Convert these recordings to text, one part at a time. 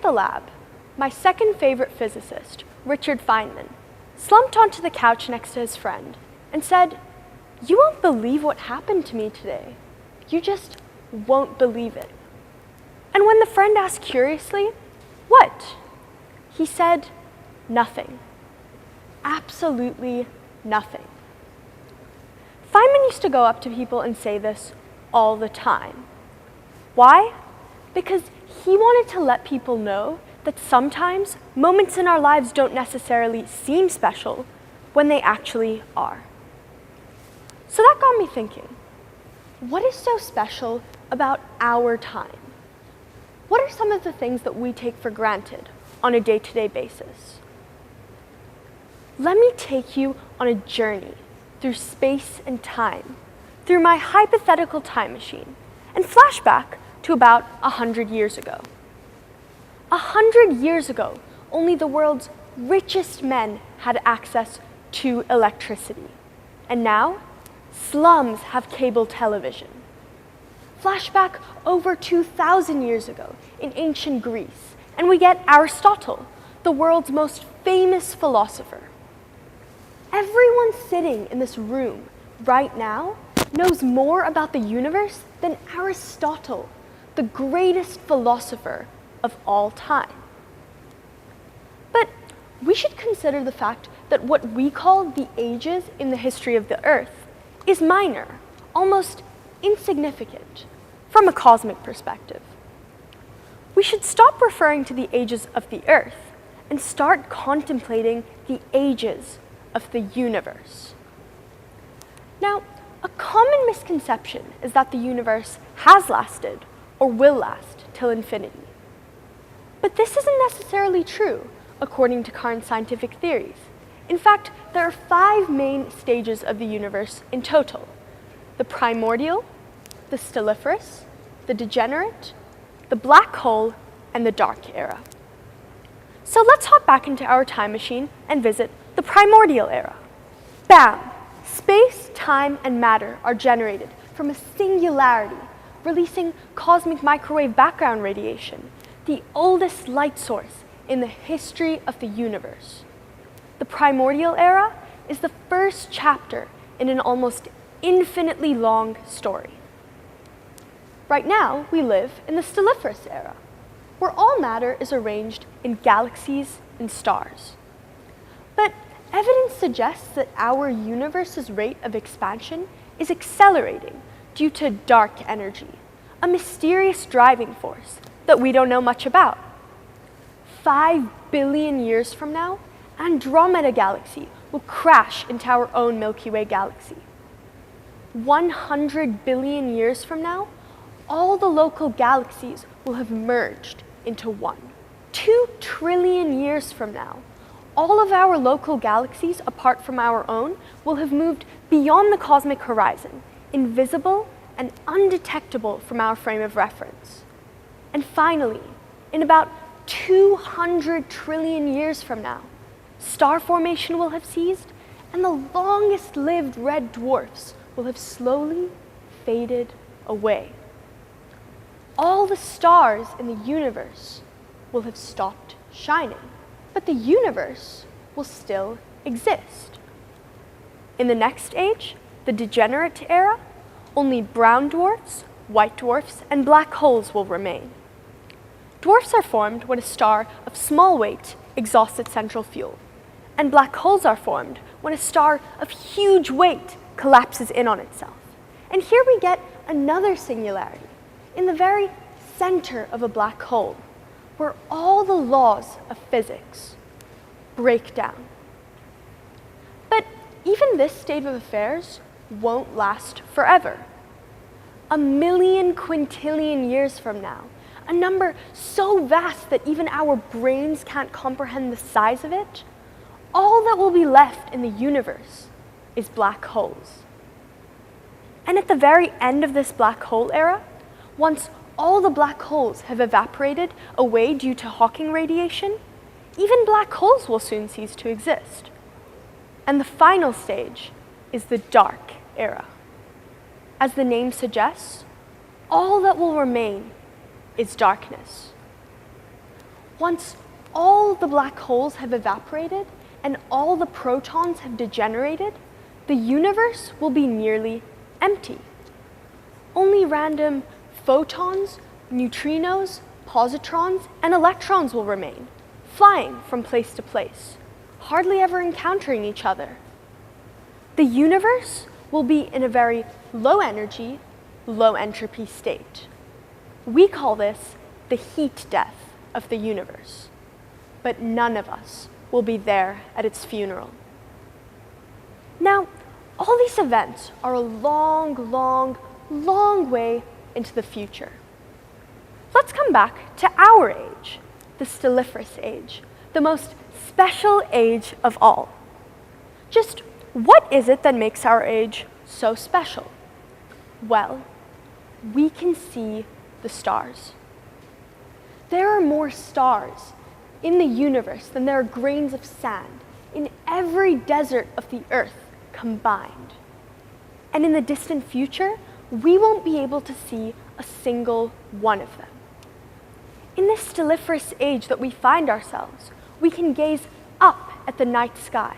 at the lab, my second favorite physicist, Richard Feynman, slumped onto the couch next to his friend and said, "You won't believe what happened to me today. You just won't believe it." And when the friend asked curiously, "What?" he said, "Nothing. Absolutely nothing." Feynman used to go up to people and say this all the time. Why? Because he wanted to let people know that sometimes moments in our lives don't necessarily seem special when they actually are. So that got me thinking, what is so special about our time? What are some of the things that we take for granted on a day-to-day basis? Let me take you on a journey through space and time, through my hypothetical time machine, and flashback to about 100 years ago. 100 years ago, only the world's richest men had access to electricity. And now, slums have cable television. Flashback over 2,000 years ago in ancient Greece, and we get Aristotle, the world's most famous philosopher. Everyone sitting in this room right now knows more about the universe than Aristotle, the greatest philosopher of all time. But we should consider the fact that what we call the ages in the history of the Earth is minor, almost insignificant, from a cosmic perspective. We should stop referring to the ages of the Earth and start contemplating the ages of the universe. Now, a common misconception is that the universe has lasted or will last till infinity. But this isn't necessarily true, according to current scientific theories. In fact, there are 5 main stages of the universe in total: the primordial, the stelliferous, the degenerate, the black hole, and the dark era. So let's hop back into our time machine and visit the primordial era. Bam! Space, time, and matter are generated from a singularity, releasing cosmic microwave background radiation, the oldest light source in the history of the universe. The primordial era is the first chapter in an almost infinitely long story. Right now, we live in the stelliferous era, where all matter is arranged in galaxies and stars. But evidence suggests that our universe's rate of expansion is accelerating due to dark energy, a mysterious driving force that we don't know much about. 5 billion years from now, Andromeda Galaxy will crash into our own Milky Way galaxy. 100 billion years from now, all the local galaxies will have merged into one. 2 trillion years from now, all of our local galaxies, apart from our own, will have moved beyond the cosmic horizon, invisible and undetectable from our frame of reference. And finally, in about 200 trillion years from now, star formation will have ceased, and the longest-lived red dwarfs will have slowly faded away. All the stars in the universe will have stopped shining, but the universe will still exist. In the next age, the degenerate era, only brown dwarfs, white dwarfs, and black holes will remain. Dwarfs are formed when a star of small weight exhausts its central fuel, and black holes are formed when a star of huge weight collapses in on itself. And here we get another singularity, in the very center of a black hole, where all the laws of physics break down. But even this state of affairs won't last forever. 1,000,000 quintillion years from now, a number so vast that even our brains can't comprehend the size of it, all that will be left in the universe is black holes. And at the very end of this black hole era, once all the black holes have evaporated away due to Hawking radiation, even black holes will soon cease to exist. And the final stage is the dark era. As the name suggests, all that will remain is darkness. once all the black holes have evaporated and all the protons have degenerated, the universe will be nearly empty. Only random photons, neutrinos, positrons, and electrons will remain, flying from place to place, hardly ever encountering each other. The universe will be in a very low energy, low entropy state. We call this the heat death of the universe, but none of us will be there at its funeral. Now, all these events are a long, long, long way into the future. Let's come back to our age, the stelliferous age, the most special age of all. Just what is it that makes our age so special? Well, we can see the stars. There are more stars in the universe than there are grains of sand in every desert of the earth combined. And in the distant future, we won't be able to see a single one of them. In this stelliferous age that we find ourselves, we can gaze up at the night sky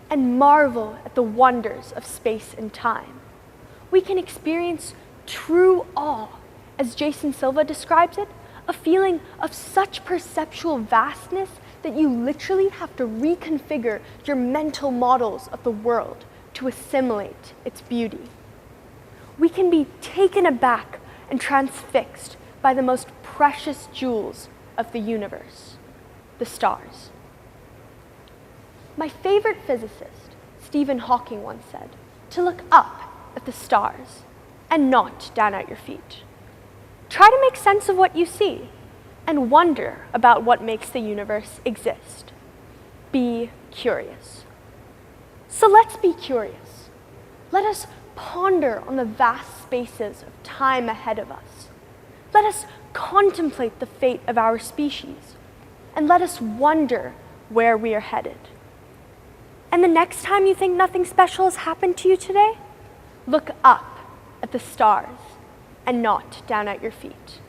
and marvel at the wonders of space and time. We can experience true awe, as Jason Silva describes it, a feeling of such perceptual vastness that you literally have to reconfigure your mental models of the world to assimilate its beauty. We can be taken aback and transfixed by the most precious jewels of the universe, the stars. My favorite physicist, Stephen Hawking, once said, to look up at the stars and not down at your feet. Try to make sense of what you see and wonder about what makes the universe exist. Be curious. So let's be curious. Let us ponder on the vast spaces of time ahead of us. Let us contemplate the fate of our species, and let us wonder where we are headed. And the next time you think nothing special has happened to you today, look up at the stars and not down at your feet.